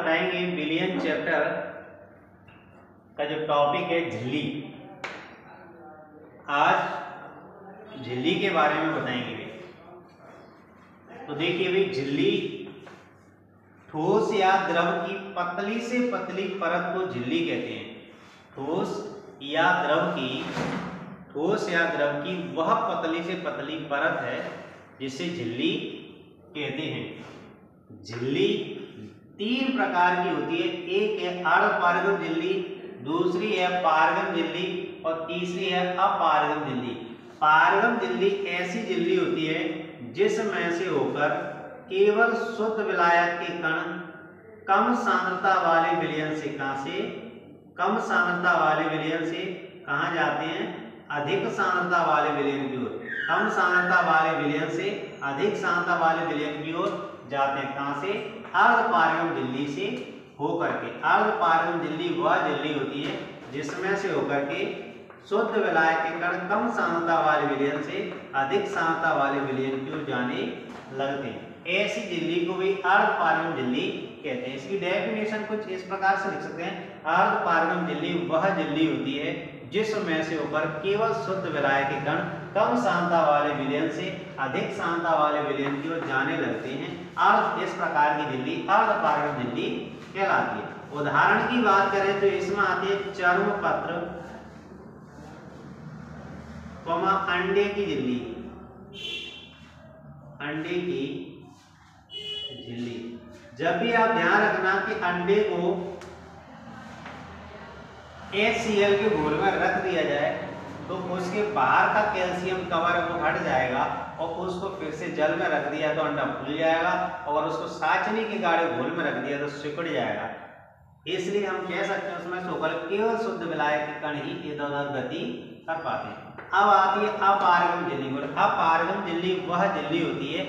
बताएंगे विलियन चैप्टर का जो टॉपिक है झिल्ली। आज झिल्ली के बारे में बताएंगे भाई। तो देखिए भाई, झिल्ली ठोस या द्रव की पतली से पतली परत को झिल्ली कहते हैं। ठोस या द्रव की वह पतली से पतली परत है जिसे झिल्ली कहते हैं। झिल्ली तीन प्रकार की होती है। एक है अर्धपारगम झिल्ली, दूसरी है पारगम झिल्ली और तीसरी है अपारगम झिल्ली। पारगम झिल्ली ऐसी झिल्ली होती है जिसमें से होकर केवल शुद्ध विलायक के कण कम सांद्रता वाले विलयन से कहाँ जाते हैं? अधिक सांद्रता वाले विलयन की ओर। कम सांद्रता वाले विलयन से अधिक सांद्रता वाले विलयन की ओर जाते हैं। कहाँ से? अर्धपारगम झिल्ली से होकर के। अर्धपारगम झिल्ली वह झिल्ली होती है जिसमें से होकर के शुद्ध विलायक के कण कम सांद्रता वाले विलयन से अधिक सांद्रता वाले विलयन की ओर जाने लगते हैं। ऐसी झिल्ली को भी अर्धपारगम झिल्ली कहते हैं। इसकी डेफिनेशन कुछ इस प्रकार से लिख सकते हैं। अर्धपारगम झिल्ली वह झिल्ली होती है जिसमें से होकर केवल शुद्ध विलायक के कण कम सांद्रता वाले विलयन से अधिक सांद्रता वाले विलयन की ओर जाने लगते हैं। इस प्रकार की झिल्ली अर्धपारगम झिल्ली कहलाती है। उदाहरण की बात करें तो इसमें आती है चर्मपत्र, अंडे की झिल्ली। अंडे की झिल्ली, जब भी आप ध्यान रखना कि अंडे को HCl के घोल में रख दिया जाए तो उसके बाहर का कैल्शियम कवर वो हट जाएगा और उसको फिर से जल में रख दिया तो अंडा फूल जाएगा और उसको साचनी के गाढ़े घोल में रख दिया तो सिकुड़ जाएगा। इसलिए हम कह सकते हैं उसमें से होकर केवल शुद्ध विलायक के कण ही इधर उधर गति कर पाते हैं। अब आती है अपारगम झिल्ली। अपारगम झिल्ली वह झिल्ली होती है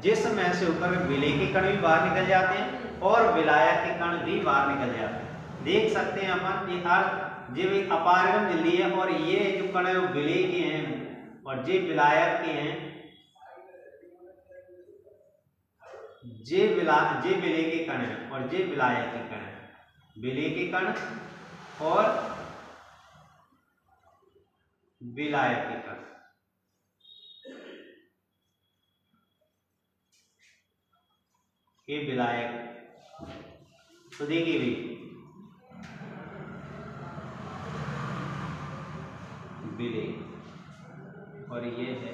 जिसमें से होकर विलेय के कण भी बाहर निकल जाते हैं और विलायक के कण भी बाहर निकल जाते हैं। देख सकते हैं अपन ये अपारगम झिल्ली है और ये जो कण है वो विलेय के हैं और ये विलायक के हैं। जे विलेय के कण है और ये विलायक के कण है। विलेय के कण और विलायक के कण। ये विलायक। तो देखिए भाई, विलेय और ये है,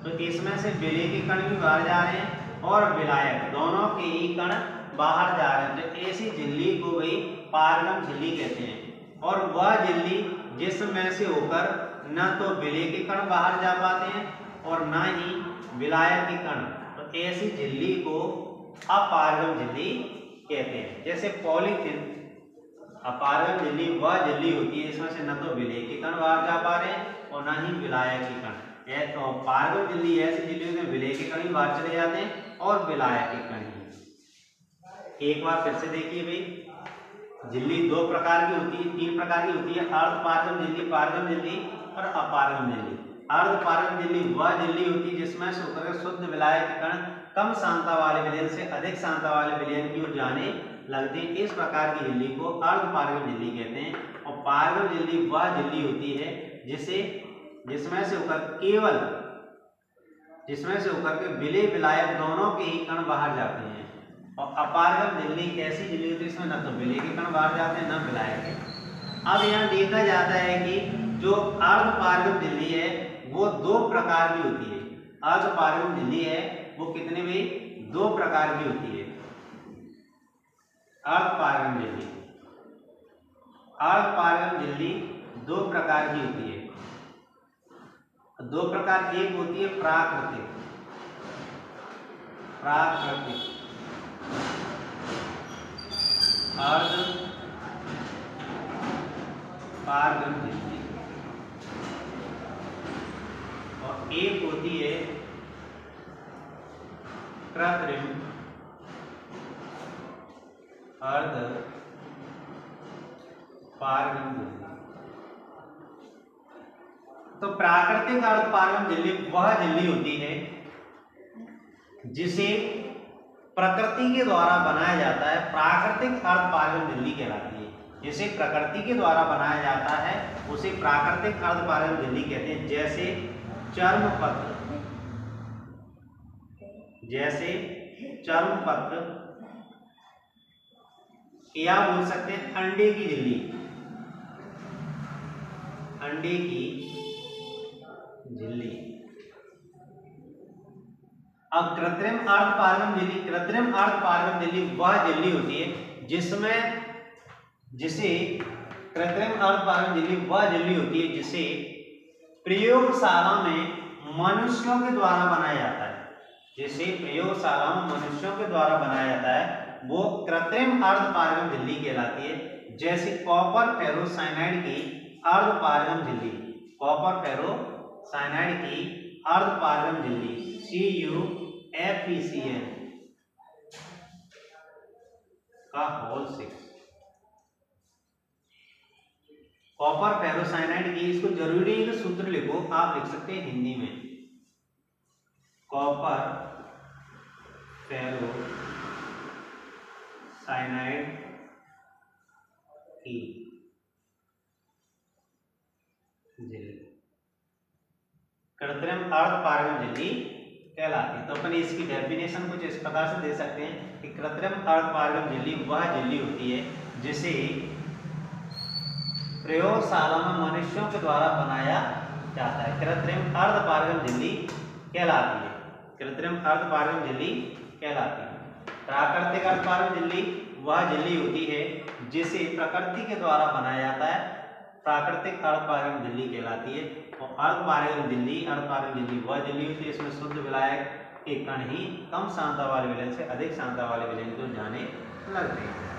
तो इसमें से विलेय के कण भी बाहर जा रहे हैं और विलायक दोनों के ही कण बाहर जा रहे हैं। तो ऐसी झिल्ली को भाई पारगम झिल्ली कहते हैं। और वह झिल्ली जिसमें से होकर न तो विलेय के कण बाहर जा पाते हैं और न ही विलायक के कण, तो ऐसी झिल्ली को अपारगम झिल्ली कहते हैं। जैसे पॉलीथिन, अपारगम झिल्ली वह झिल्ली होती है इसमें से न तो विलेय के कण बाहर जा पा रहे हैं और न ही विलायक के कण। तो पारगम झिल्ली ऐसी झिल्ली होती है विलेय के कण भी बाहर चले जाते हैं और विलायक के कण ही। एक बार फिर से देखिए भाई, झिल्ली दो प्रकार की होती है, तीन प्रकार की होती है। अर्धपारगम झिल्ली, पारगम झिल्ली और अपारगम झिल्ली। अर्धपारगम झिल्ली वह झिल्ली होती है जिसमें से होकर शुद्ध विलायक के कण कम सांद्रता वाले विलयन से अधिक सांद्रता वाले विलयन की ओर जाने लगते हैं। इस प्रकार की झिल्ली को अर्धपारगम झिल्ली कहते हैं। और पारगम झिल्ली वह झिल्ली होती है जिसमें से होकर के विलेय विलायक दोनों के ही कण बाहर जाते हैं। और अपारगम झिल्ली ऐसी झिल्ली होती है इसमें न तो विलेय के कण बाहर जाते हैं न विलायक के। अब यहाँ देखा जाता है कि जो अर्धपारगम झिल्ली है वो दो प्रकार की होती है। अर्धपारगम झिल्ली है वो कितने भी? दो प्रकार की होती है। अर्धपारगम झिल्ली दो प्रकार की होती है। दो प्रकार, एक होती है प्राकृतिक अर्धपारगम झिल्ली और एक होती है कृत्रिम अर्धपारगम झिल्ली। तो प्राकृतिक अर्धपारगम झिल्ली वह झिल्ली होती है जिसे प्रकृति के द्वारा बनाया जाता है, प्राकृतिक अर्ध पारगम झिल्ली कहलाती है। जिसे प्रकृति के द्वारा बनाया जाता है उसे प्राकृतिक अर्ध पारगम झिल्ली कहते हैं। जैसे चर्मपत्र, जैसे चर्मपत्र, या बोल सकते हैं अंडे की झिल्ली, अंडे की झिल्ली। अब कृत्रिम अर्ध पारगम झिल्ली, कृत्रिम अर्ध पारगम झिल्ली वह झिल्ली होती है जिसमें, जिसे कृत्रिम अर्ध पारगम झिल्ली वह झिल्ली होती है जिसे प्रयोगशाला में मनुष्यों के द्वारा बनाया जाता है। जिसे प्रयोगशाला में मनुष्यों के द्वारा बनाया जाता है वो कृत्रिम अर्ध पारगम झिल्ली कहलाती है। जैसे कॉपर फेरोसाइनाइड की अर्ध पारगम झिल्ली, कॉपर फेरोसाइनाइड की अर्ध पारगम झिल्ली CuFeCN का होल 6। कॉपर फेरोसाइनाइड की, इसको जरूरी है कि सूत्र लिखो, आप लिख सकते हैं हिंदी में, कॉपर फेरोसाइनाइड की झिल्ली कृत्रिम अर्ध पारगम झिल्ली कहलाती है। तो अपन इसकी डेफिनेशन कुछ इस प्रकार से दे सकते हैं कि कृत्रिम अर्ध पारगम झिल्ली वह झिल्ली होती है जिसे प्रयोगशाला में मनुष्यों के द्वारा बनाया जाता है। कृत्रिम अर्ध पारगम झिल्ली कहलाती है, कृत्रिम अर्ध पारगम झिल्ली कहलाती है। प्राकृतिक अर्ध पारगम झिल्ली वह झिल्ली होती है जिसे प्रकृति के द्वारा बनाया जाता है, प्राकृतिक अर्ध पारगम झिल्ली कहलाती है। और अर्ध पारगम झिल्ली, अर्ध पारगम झिल्ली वह झिल्ली होती है इसमें शुद्ध विलायक के कण ही कम सांद्रता वाले विलयन से अधिक सांद्रता वाले विलयन को जाने लगते हैं।